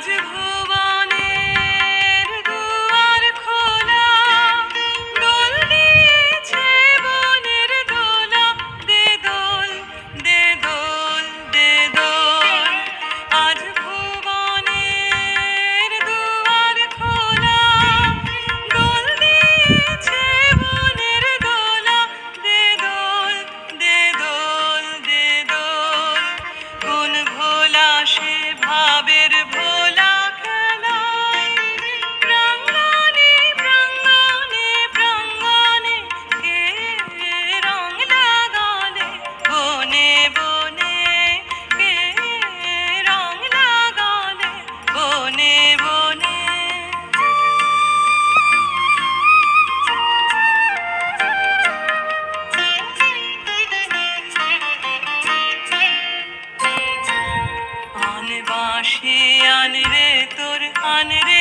আজ ভুবনের দুয়ার খোলা, দোল দিয়েছে বনের দোলা, দে দোল, দে দোল, দে দোল। আজ ভুবনের দুয়ার খোলা, দোল দিয়েছে বনের দোলা, দে দোল, দে দোল, দে দোল। কোন ভোলা সে ভাবের ভোলা খেলায়, প্রাঙ্গণে প্রাঙ্গণে প্রাঙ্গণে কে রং লাগালে, বনে বনে কে রং লাগালে, বনে বনে। আন বাঁশি আন রে তোর, আন রে